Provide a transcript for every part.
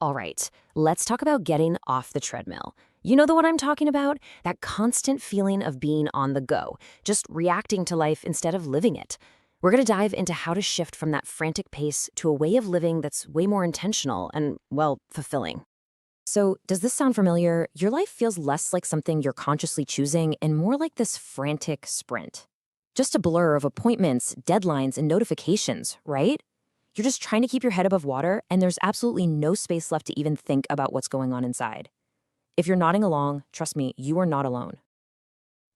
All right, let's talk about getting off the treadmill. You know the one I'm talking about? That constant feeling of being on the go, just reacting to life instead of living it. We're going to dive into how to shift from that frantic pace to a way of living that's way more intentional and, well, fulfilling. So, does this sound familiar? Your life feels less like something you're consciously choosing and more like this frantic sprint. Just a blur of appointments, deadlines, and notifications, right? You're just trying to keep your head above water, and there's absolutely no space left to even think about what's going on inside. If you're nodding along, trust me, you are not alone.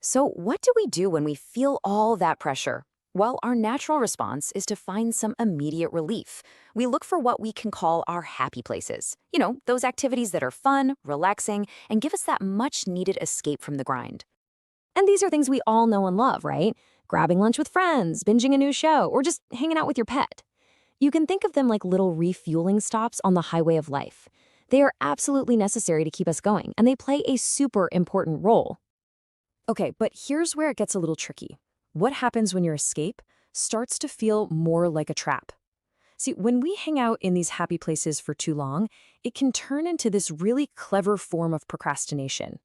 So, what do we do when we feel all that pressure? Well, our natural response is to find some immediate relief. We look for what we can call our happy places. You know, those activities that are fun, relaxing, and give us that much needed escape from the grind. And these are things we all know and love, right? Grabbing lunch with friends, binging a new show, or just hanging out with your pet. You can think of them like little refueling stops on the highway of life. They are absolutely necessary to keep us going, and they play a super important role. Okay, but here's where it gets a little tricky. What happens when your escape starts to feel more like a trap? See, when we hang out in these happy places for too long, it can turn into this really clever form of procrastination.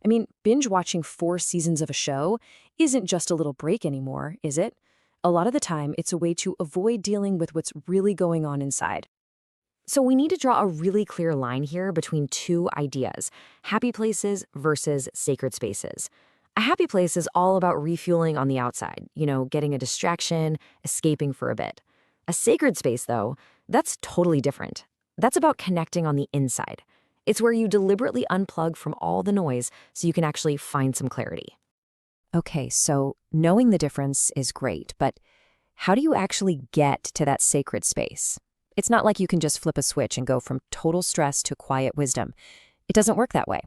I mean, binge watching 4 seasons of a show isn't just a little break anymore, is it? A lot of the time, it's a way to avoid dealing with what's really going on inside. So we need to draw a really clear line here between two ideas, happy places versus sacred spaces. A happy place is all about refueling on the outside, getting a distraction, escaping for a bit. A sacred space, though, that's totally different. That's about connecting on the inside. It's where you deliberately unplug from all the noise so you can actually find some clarity. Okay, so knowing the difference is great, but how do you actually get to that sacred space? It's not like you can just flip a switch and go from total stress to quiet wisdom. It doesn't work that way.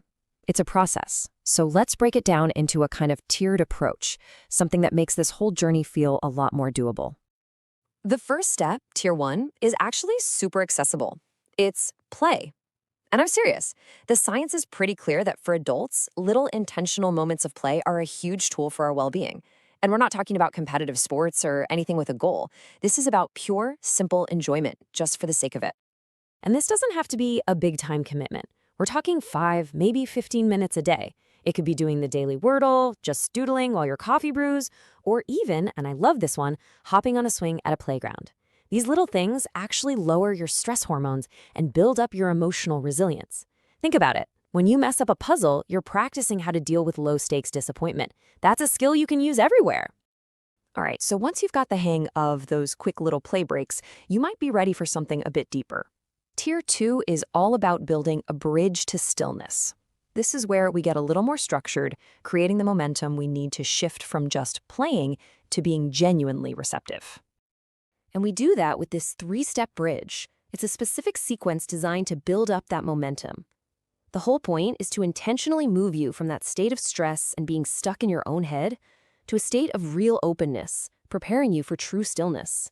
It's a process. So let's break it down into a kind of tiered approach, something that makes this whole journey feel a lot more doable. The first step, tier 1, is actually super accessible. It's play. And I'm serious. The science is pretty clear that for adults, little intentional moments of play are a huge tool for our well-being. And we're not talking about competitive sports or anything with a goal. This is about pure, simple enjoyment, just for the sake of it. And this doesn't have to be a big time commitment. We're talking 5, maybe 15 minutes a day. It could be doing the daily Wordle, just doodling while your coffee brews, or even, and I love this one, hopping on a swing at a playground. These little things actually lower your stress hormones and build up your emotional resilience. Think about it. When you mess up a puzzle, you're practicing how to deal with low-stakes disappointment. That's a skill you can use everywhere. All right, so once you've got the hang of those quick little play breaks, you might be ready for something a bit deeper. Tier 2 is all about building a bridge to stillness. This is where we get a little more structured, creating the momentum we need to shift from just playing to being genuinely receptive. And we do that with this 3-step bridge. It's a specific sequence designed to build up that momentum. The whole point is to intentionally move you from that state of stress and being stuck in your own head to a state of real openness, preparing you for true stillness.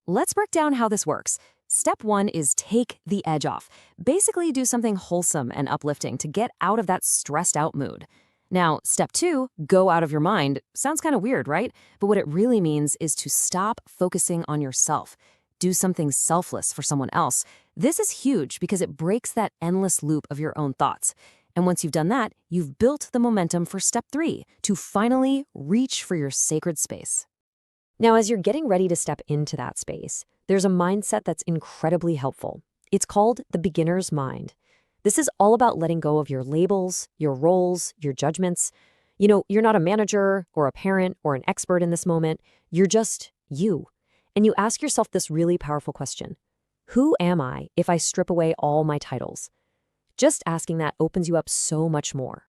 Let's break down how this works. Step 1 is take the edge off. Basically, do something wholesome and uplifting to get out of that stressed out mood. Now, step 2, go out of your mind. Sounds kind of weird, right? But what it really means is to stop focusing on yourself. Do something selfless for someone else. This is huge because it breaks that endless loop of your own thoughts. And once you've done that, you've built the momentum for step 3, to finally reach for your sacred space. Now, as you're getting ready to step into that space, there's a mindset that's incredibly helpful. It's called the beginner's mind. This is all about letting go of your labels, your roles, your judgments. You're not a manager or a parent or an expert in this moment. You're just you. And you ask yourself this really powerful question. Who am I if I strip away all my titles? Just asking that opens you up so much more.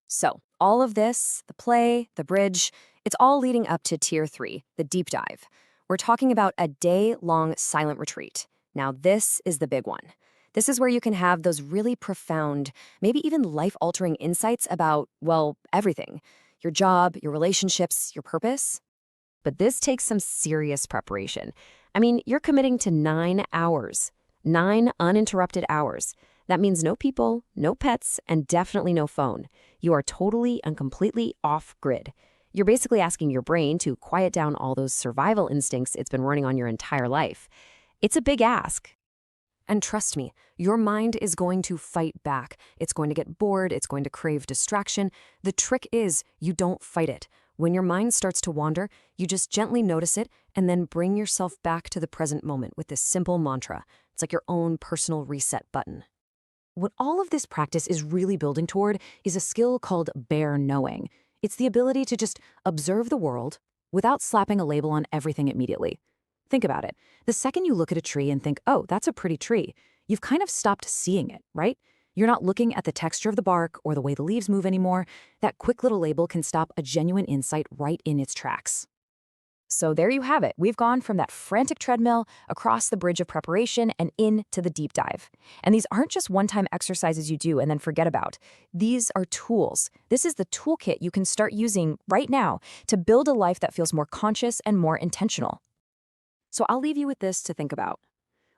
So, all of this, the play, the bridge, it's all leading up to tier 3, the deep dive. We're talking about a day-long silent retreat. Now, this is the big one. This is where you can have those really profound, maybe even life-altering insights about, well, everything. Your job, your relationships, your purpose. But this takes some serious preparation. I mean, you're committing to 9 hours. 9 uninterrupted hours. That means no people, no pets, and definitely no phone. You are totally and completely off-grid. You're basically asking your brain to quiet down all those survival instincts it's been running on your entire life. It's a big ask. And trust me, your mind is going to fight back. It's going to get bored, it's going to crave distraction. The trick is you don't fight it. When your mind starts to wander, you just gently notice it and then bring yourself back to the present moment with this simple mantra. It's like your own personal reset button. What all of this practice is really building toward is a skill called bare knowing. It's the ability to just observe the world without slapping a label on everything immediately. Think about it. The second you look at a tree and think, oh, that's a pretty tree, you've kind of stopped seeing it, right? You're not looking at the texture of the bark or the way the leaves move anymore. That quick little label can stop a genuine insight right in its tracks. So there you have it. We've gone from that frantic treadmill across the bridge of preparation and into the deep dive. And these aren't just one-time exercises you do and then forget about. These are tools. This is the toolkit you can start using right now to build a life that feels more conscious and more intentional. So I'll leave you with this to think about.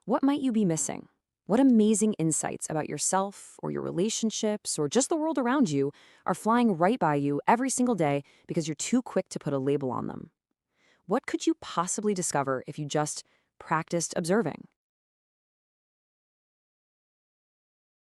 What might you be missing? What amazing insights about yourself or your relationships or just the world around you are flying right by you every single day because you're too quick to put a label on them? What could you possibly discover if you just practiced observing?